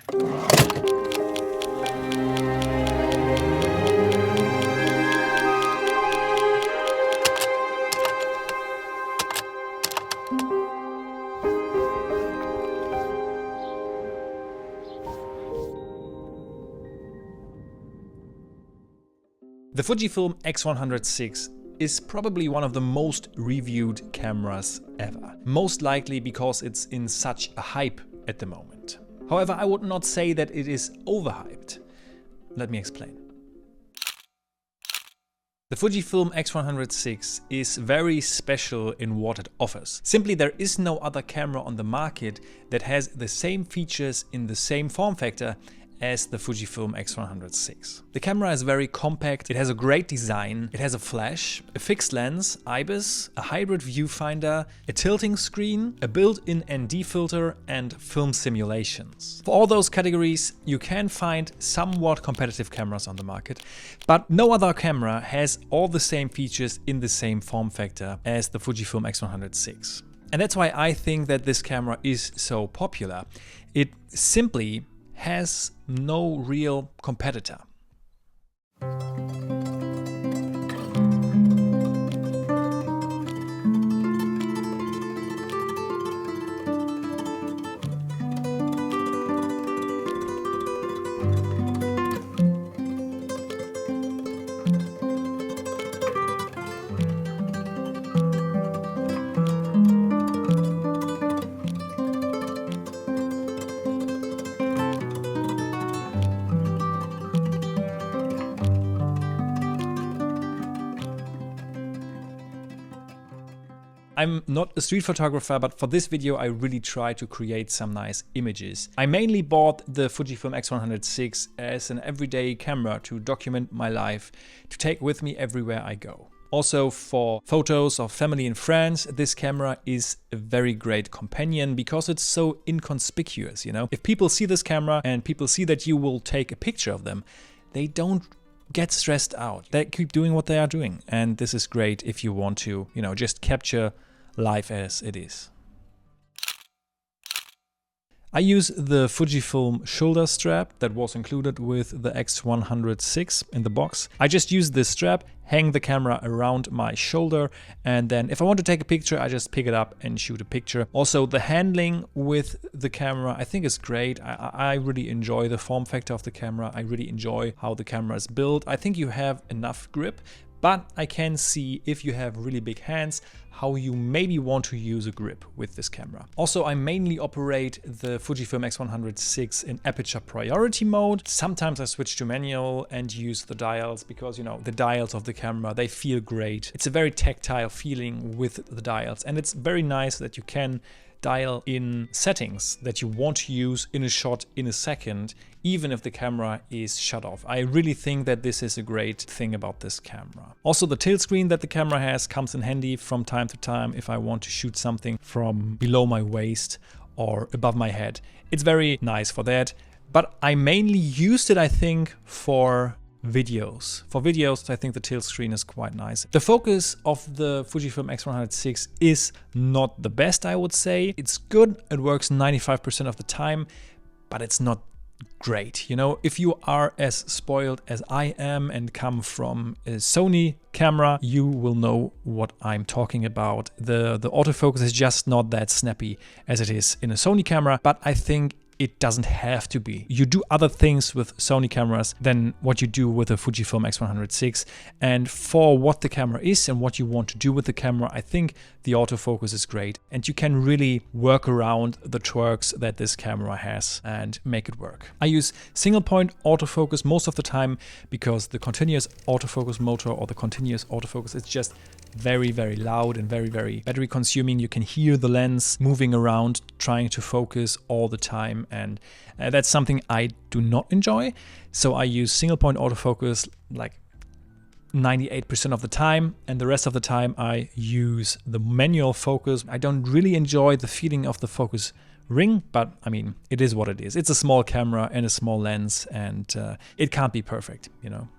The Fujifilm X100VI is probably one of the most reviewed cameras ever, most likely because it's in such a hype at the moment. However, I would not say that it is overhyped. Let me explain. The Fujifilm X100VI is very special in what it offers. Simply, there is no other camera on the market that has the same features in the same form factor as the Fujifilm X100VI. The camera is very compact, it has a great design, it has a flash, a fixed lens, IBIS, a hybrid viewfinder, a tilting screen, a built-in ND filter, and film simulations. For all those categories, you can find somewhat competitive cameras on the market, but no other camera has all the same features in the same form factor as the Fujifilm X100VI. And that's why I think that this camera is so popular. It simply has no real competitor. I'm not a street photographer, but for this video I really try to create some nice images. I mainly bought the Fujifilm X100VI as an everyday camera to document my life, to take with me everywhere I go. Also for photos of family and friends, this camera is a very great companion because it's so inconspicuous, you know? If people see this camera and people see that you will take a picture of them, they don't get stressed out. They keep doing what they are doing. And this is great if you want to, you know, just capture life as it is. I use the Fujifilm shoulder strap that was included with the X100VI in the box. I just use this strap, hang the camera around my shoulder, and then if I want to take a picture, I just pick it up and shoot a picture. Also, the handling with the camera I think is great. I really enjoy the form factor of the camera. I really enjoy how the camera is built. I think you have enough grip, but I can see if you have really big hands how you maybe want to use a grip with this camera. Also, I mainly operate the Fujifilm X100VI in aperture priority mode. Sometimes I switch to manual and use the dials because, you know, the dials of the camera, they feel great. It's a very tactile feeling with the dials, and it's very nice that you can dial in settings that you want to use in a shot in a second, even if the camera is shut off. I really think that this is a great thing about this camera. Also, the tilt screen that the camera has comes in handy from time to time if I want to shoot something from below my waist or above my head. It's very nice for that, but I mainly used it, I think, for videos. For videos, I think the tilt screen is quite nice. The focus of the Fujifilm X100VI is not the best, I would say. It's good, it works 95% of the time, but it's not great. You know, if you are as spoiled as I am and come from a Sony camera, you will know what I'm talking about. The autofocus is just not that snappy as it is in a Sony camera, but I think it doesn't have to be. You do other things with Sony cameras than what you do with a Fujifilm X100VI. And for what the camera is and what you want to do with the camera, I think the autofocus is great. And you can really work around the twerks that this camera has and make it work. I use single point autofocus most of the time because the continuous autofocus motor or the continuous autofocus is just very, very loud and very, very battery consuming. You can hear the lens moving around, trying to focus all the time. And that's something I do not enjoy. So I use single point autofocus like 98% of the time. And the rest of the time I use the manual focus. I don't really enjoy the feeling of the focus ring, but I mean, it is what it is. It's a small camera and a small lens, and it can't be perfect, you know.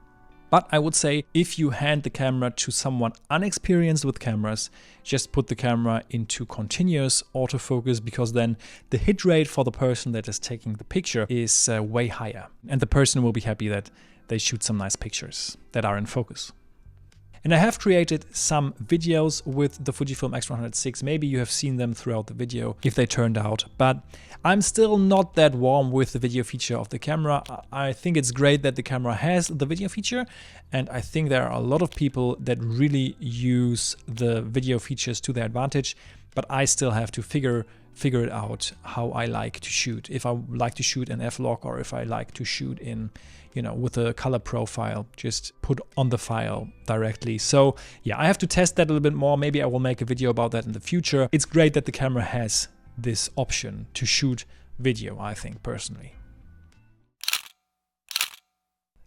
But I would say if you hand the camera to someone unexperienced with cameras, just put the camera into continuous autofocus, because then the hit rate for the person that is taking the picture is way higher. And the person will be happy that they shoot some nice pictures that are in focus. And I have created some videos with the Fujifilm X100VI. Maybe you have seen them throughout the video if they turned out, but I'm still not that warm with the video feature of the camera. I think it's great that the camera has the video feature, and I think there are a lot of people that really use the video features to their advantage, but I still have to figure it out how I like to shoot. If I like to shoot in f-log, or if I like to shoot in, with a color profile, just put on the file directly. So yeah, I have to test that a little bit more. Maybe I will make a video about that in the future. It's great that the camera has this option to shoot video, I think, personally.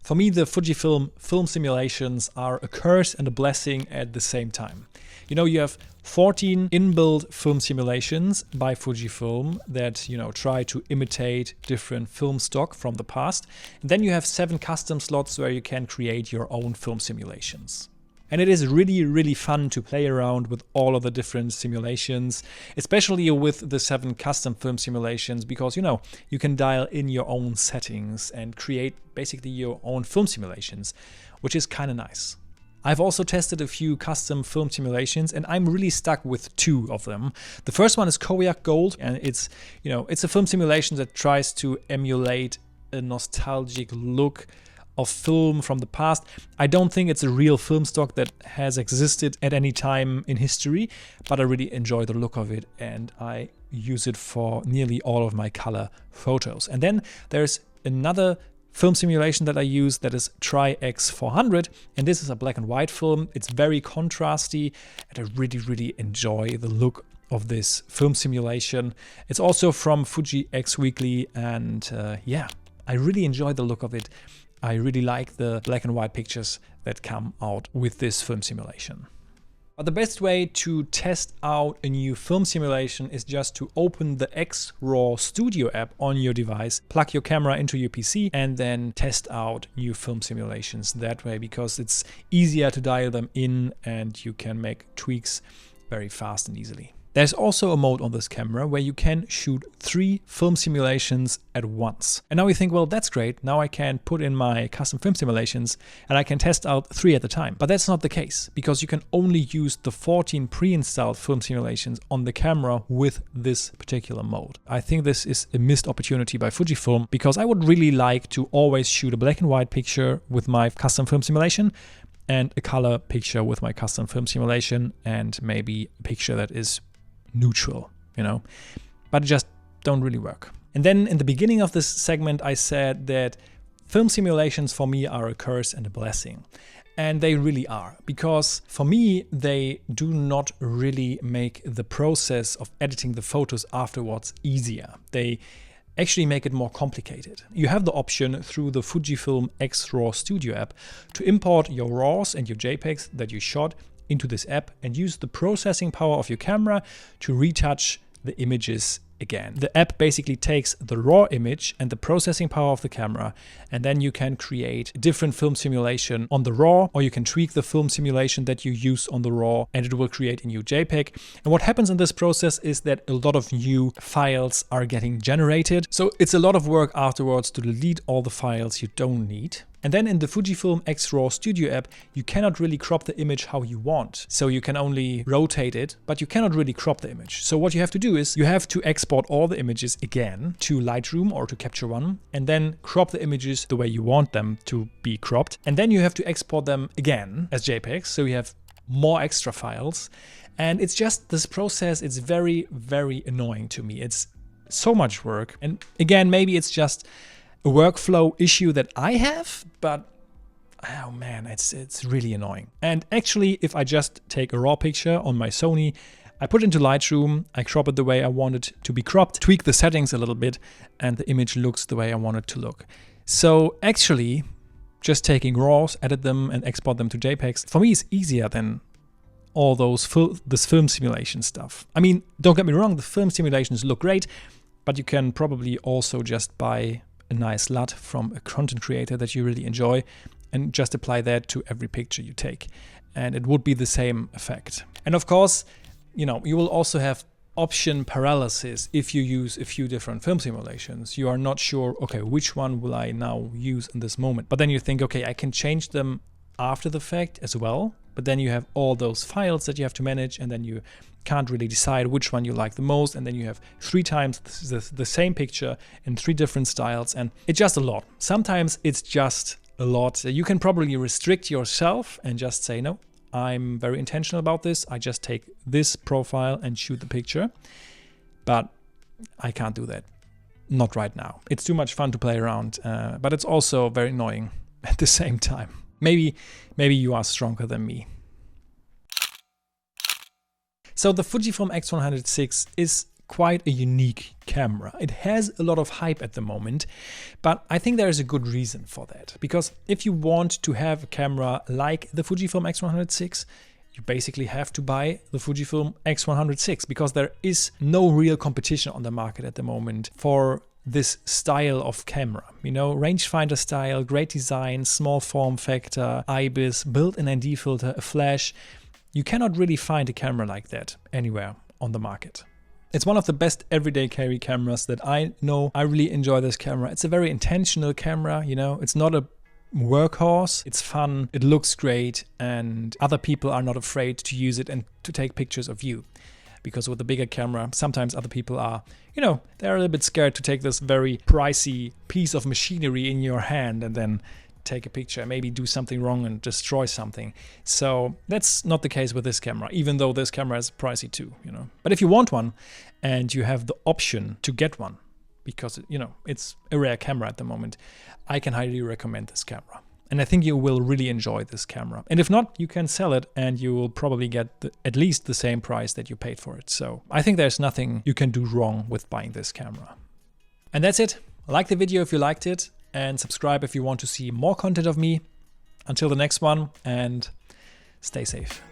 For me, the Fujifilm film simulations are a curse and a blessing at the same time. You have 14 inbuilt film simulations by Fujifilm that, try to imitate different film stock from the past. And then you have 7 custom slots where you can create your own film simulations. And it is really, really fun to play around with all of the different simulations, especially with the 7 custom film simulations, because, you can dial in your own settings and create basically your own film simulations, which is kind of nice. I've also tested a few custom film simulations, and I'm really stuck with 2 of them. The first one is Cognac Gold, and it's a film simulation that tries to emulate a nostalgic look of film from the past. I don't think it's a real film stock that has existed at any time in history, but I really enjoy the look of it, and I use it for nearly all of my color photos. And then there's another film simulation that I use that is Tri-X400, and this is a black and white film. It's very contrasty, and I really, really enjoy the look of this film simulation. It's also from Fuji X Weekly, and yeah, I really enjoy the look of it. I really like the black and white pictures that come out with this film simulation. But the best way to test out a new film simulation is just to open the XRAW Studio app on your device, plug your camera into your PC, and then test out new film simulations that way, because it's easier to dial them in and you can make tweaks very fast and easily. There's also a mode on this camera where you can shoot 3 film simulations at once. And now you think, well, that's great. Now I can put in my custom film simulations and I can test out 3 at a time. But that's not the case, because you can only use the 14 pre-installed film simulations on the camera with this particular mode. I think this is a missed opportunity by Fujifilm, because I would really like to always shoot a black and white picture with my custom film simulation, and a color picture with my custom film simulation, and maybe a picture that is neutral, but it just don't really work. And then in the beginning of this segment, I said that film simulations for me are a curse and a blessing. And they really are, because for me, they do not really make the process of editing the photos afterwards easier. They actually make it more complicated. You have the option through the Fujifilm XRAW Studio app to import your RAWs and your JPEGs that you shot into this app and use the processing power of your camera to retouch the images again. The app basically takes the raw image and the processing power of the camera, and then you can create a different film simulation on the raw, or you can tweak the film simulation that you use on the raw, and it will create a new JPEG. And what happens in this process is that a lot of new files are getting generated. So it's a lot of work afterwards to delete all the files you don't need. And then in the Fujifilm XRAW Studio app, you cannot really crop the image how you want. So you can only rotate it, but you cannot really crop the image. So what you have to do is you have to export all the images again to Lightroom or to Capture One, and then crop the images the way you want them to be cropped. And then you have to export them again as JPEGs. So you have more extra files. And it's just this process, it's very, very annoying to me. It's so much work. And again, maybe it's just a workflow issue that I have, but oh man, it's really annoying. And actually, if I just take a raw picture on my Sony, I put it into Lightroom, I crop it the way I want it to be cropped, tweak the settings a little bit, and the image looks the way I want it to look. So actually, just taking RAWs, edit them, and export them to JPEGs, for me is easier than all this film simulation stuff. I mean, don't get me wrong, the film simulations look great, but you can probably also just buy a nice LUT from a content creator that you really enjoy and just apply that to every picture you take. And it would be the same effect. And of course, you know, you will also have option paralysis if you use a few different film simulations. You are not sure, okay, which one will I now use in this moment? But then you think, okay, I can change them after the fact as well. But then you have all those files that you have to manage, and then you can't really decide which one you like the most. And then you have 3 times the same picture in 3 different styles, and it's just a lot. Sometimes it's just a lot. You can probably restrict yourself and just say, no, I'm very intentional about this. I just take this profile and shoot the picture. But I can't do that. Not right now. It's too much fun to play around, but it's also very annoying at the same time. Maybe you are stronger than me. So the Fujifilm X100VI is quite a unique camera. It has a lot of hype at the moment, but I think there is a good reason for that. Because if you want to have a camera like the Fujifilm X100VI, you basically have to buy the Fujifilm X100VI, because there is no real competition on the market at the moment for this style of camera. You know, rangefinder style, great design, small form factor, IBIS, built-in ND filter, a flash. You cannot really find a camera like that anywhere on the market. It's one of the best everyday carry cameras that I know. I really enjoy this camera. It's a very intentional camera, you know. It's not a workhorse. It's fun, it looks great, and other people are not afraid to use it and to take pictures of you. Because with a bigger camera, sometimes other people are, you know, they're a little bit scared to take this very pricey piece of machinery in your hand and then take a picture, maybe do something wrong and destroy something. So that's not the case with this camera, even though this camera is pricey too, you know. But if you want one and you have the option to get one, because, you know, it's a rare camera at the moment, I can highly recommend this camera. And I think you will really enjoy this camera. And if not, you can sell it and you will probably get at least the same price that you paid for it. So I think there's nothing you can do wrong with buying this camera. And that's it. Like the video if you liked it, and subscribe if you want to see more content of me. Until the next one, and stay safe.